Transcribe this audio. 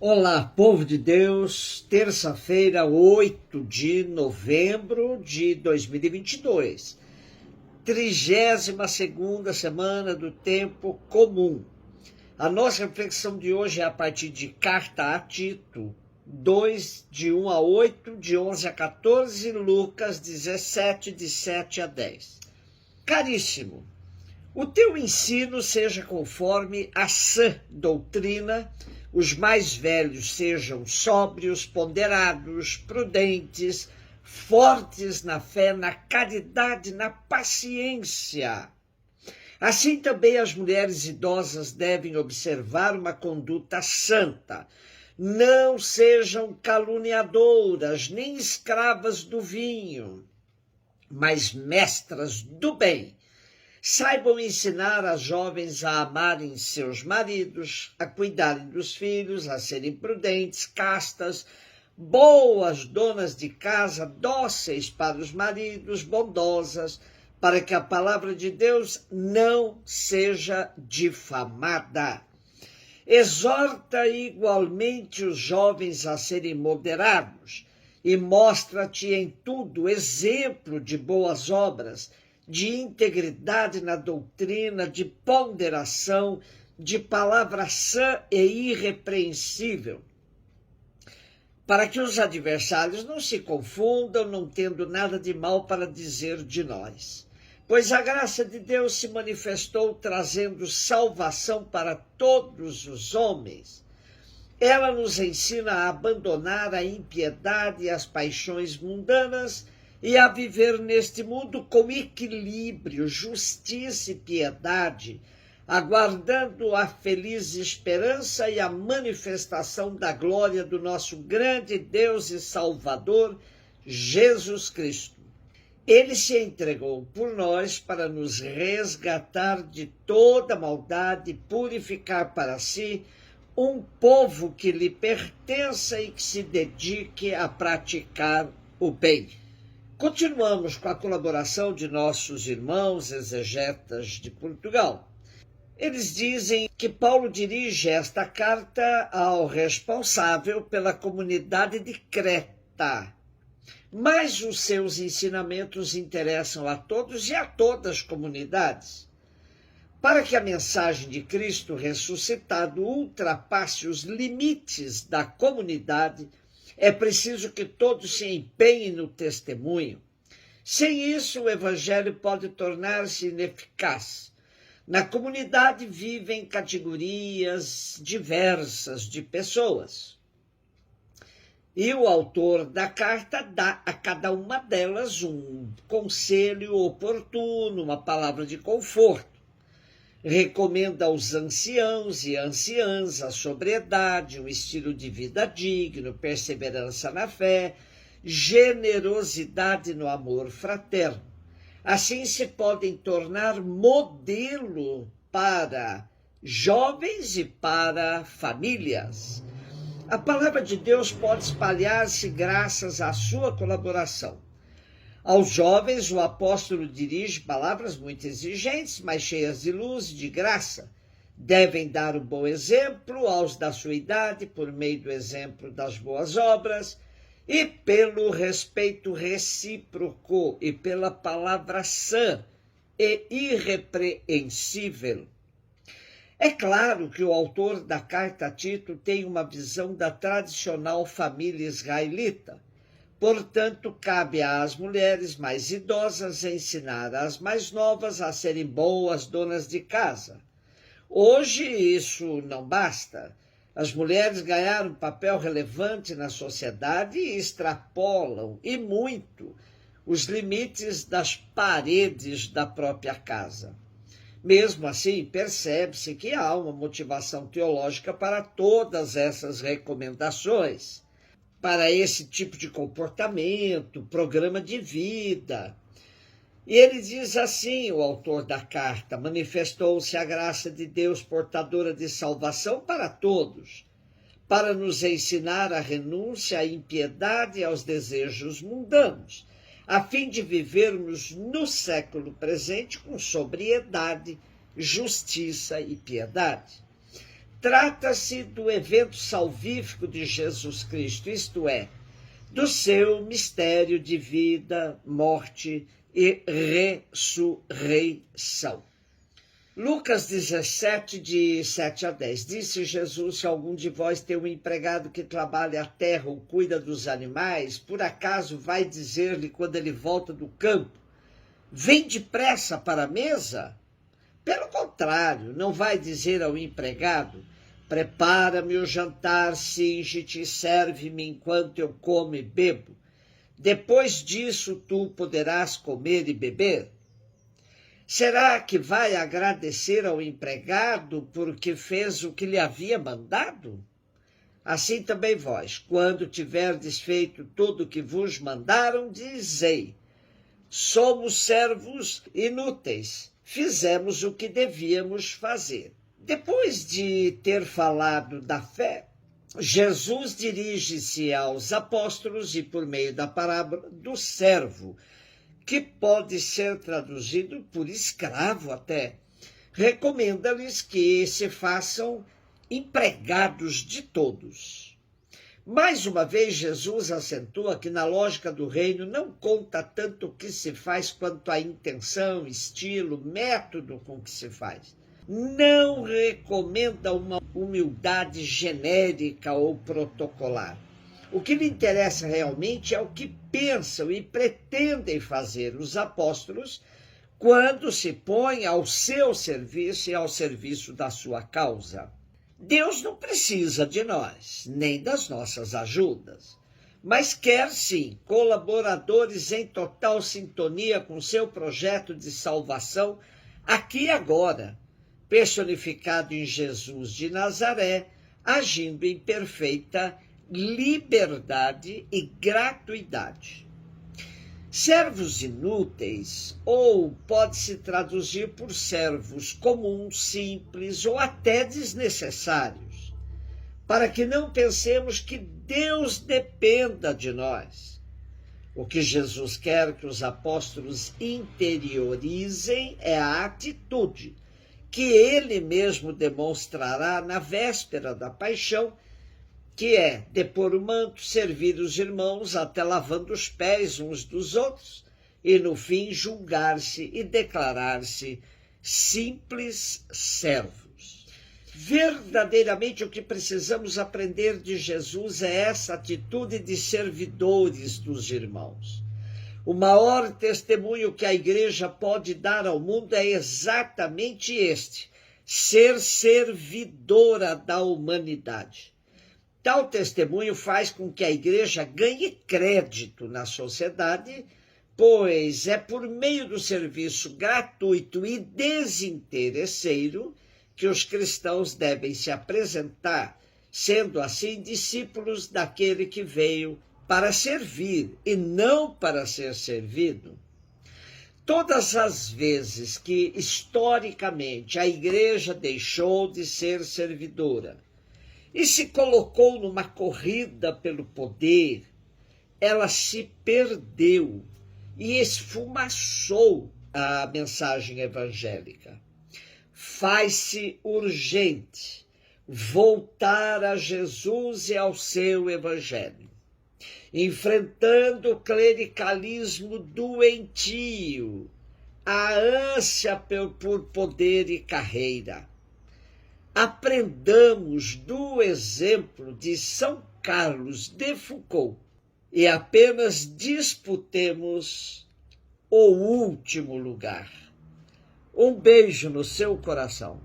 Olá, povo de Deus, terça-feira, 8 de novembro de 2022, 32ª semana do tempo comum. A nossa reflexão de hoje é a partir de Carta a Tito, 2, de 1 a 8, de 11 a 14, Lucas 17, de 7 a 10. Caríssimo, o teu ensino seja conforme a sã doutrina, os mais velhos sejam sóbrios, ponderados, prudentes, fortes na fé, na caridade, na paciência. Assim também as mulheres idosas devem observar uma conduta santa. Não sejam caluniadoras, nem escravas do vinho, mas mestras do bem. Saibam ensinar as jovens a amarem seus maridos, a cuidarem dos filhos, a serem prudentes, castas, boas donas de casa, dóceis para os maridos, bondosas, para que a palavra de Deus não seja difamada. Exorta igualmente os jovens a serem moderados e mostra-te em tudo exemplo de boas obras, de integridade na doutrina, de ponderação, de palavra sã e irrepreensível, para que os adversários não se confundam, não tendo nada de mal para dizer de nós. Pois a graça de Deus se manifestou trazendo salvação para todos os homens. Ela nos ensina a abandonar a impiedade e as paixões mundanas e a viver neste mundo com equilíbrio, justiça e piedade, aguardando a feliz esperança e a manifestação da glória do nosso grande Deus e Salvador, Jesus Cristo. Ele se entregou por nós para nos resgatar de toda maldade e purificar para si um povo que lhe pertença e que se dedique a praticar o bem. Continuamos com a colaboração de nossos irmãos exegetas de Portugal. Eles dizem que Paulo dirige esta carta ao responsável pela comunidade de Creta, mas os seus ensinamentos interessam a todos e a todas as comunidades. Para que a mensagem de Cristo ressuscitado ultrapasse os limites da comunidade, é preciso que todos se empenhem no testemunho. Sem isso, o evangelho pode tornar-se ineficaz. Na comunidade vivem categorias diversas de pessoas. E o autor da carta dá a cada uma delas um conselho oportuno, uma palavra de conforto. Recomenda aos anciãos e anciãs a sobriedade, um estilo de vida digno, perseverança na fé, generosidade no amor fraterno. Assim se podem tornar modelo para jovens e para famílias. A palavra de Deus pode espalhar-se graças à sua colaboração. Aos jovens, o apóstolo dirige palavras muito exigentes, mas cheias de luz e de graça. Devem dar o bom exemplo aos da sua idade, por meio do exemplo das boas obras, e pelo respeito recíproco e pela palavra sã e irrepreensível. É claro que o autor da carta a Tito tem uma visão da tradicional família israelita. Portanto, cabe às mulheres mais idosas ensinar as mais novas a serem boas donas de casa. Hoje isso não basta. As mulheres ganharam um papel relevante na sociedade e extrapolam, e muito, os limites das paredes da própria casa. Mesmo assim, percebe-se que há uma motivação teológica para todas essas recomendações, para esse tipo de comportamento, programa de vida. E ele diz assim, o autor da carta: manifestou-se a graça de Deus portadora de salvação para todos, para nos ensinar a renúncia à impiedade e aos desejos mundanos, a fim de vivermos no século presente com sobriedade, justiça e piedade. Trata-se do evento salvífico de Jesus Cristo, isto é, do seu mistério de vida, morte e ressurreição. Lucas 17, de 7 a 10. Disse Jesus: se algum de vós tem um empregado que trabalha a terra ou cuida dos animais, por acaso vai dizer-lhe quando ele volta do campo: vem depressa para a mesa? Pelo contrário, não vai dizer ao empregado: prepara-me o jantar, cinge-te e serve-me enquanto eu como e bebo. Depois disso tu poderás comer e beber? Será que vai agradecer ao empregado porque fez o que lhe havia mandado? Assim também vós, quando tiverdes feito tudo o que vos mandaram, dizei: somos servos inúteis, fizemos o que devíamos fazer. Depois de ter falado da fé, Jesus dirige-se aos apóstolos e, por meio da parábola do servo, que pode ser traduzido por escravo até, recomenda-lhes que se façam empregados de todos. Mais uma vez, Jesus acentua que na lógica do reino não conta tanto o que se faz quanto a intenção, estilo, método com que se faz. Não recomenda uma humildade genérica ou protocolar. O que lhe interessa realmente é o que pensam e pretendem fazer os apóstolos quando se põem ao seu serviço e ao serviço da sua causa. Deus não precisa de nós, nem das nossas ajudas, mas quer sim colaboradores em total sintonia com seu projeto de salvação aqui e agora, personificado em Jesus de Nazaré, agindo em perfeita liberdade e gratuidade. Servos inúteis, ou pode-se traduzir por servos comuns, simples ou até desnecessários, para que não pensemos que Deus dependa de nós. O que Jesus quer que os apóstolos interiorizem é a atitude que ele mesmo demonstrará na véspera da paixão, que é depor o manto, servir os irmãos até lavando os pés uns dos outros e, no fim, julgar-se e declarar-se simples servos. Verdadeiramente, o que precisamos aprender de Jesus é essa atitude de servidores dos irmãos. O maior testemunho que a igreja pode dar ao mundo é exatamente este: ser servidora da humanidade. Tal testemunho faz com que a igreja ganhe crédito na sociedade, pois é por meio do serviço gratuito e desinteresseiro que os cristãos devem se apresentar, sendo assim discípulos daquele que veio para servir e não para ser servido. Todas as vezes que, historicamente, a igreja deixou de ser servidora e se colocou numa corrida pelo poder, ela se perdeu e esfumaçou a mensagem evangélica. Faz-se urgente voltar a Jesus e ao seu evangelho, enfrentando o clericalismo doentio, a ânsia por poder e carreira. Aprendamos do exemplo de São Carlos de Foucault e apenas disputemos o último lugar. Um beijo no seu coração.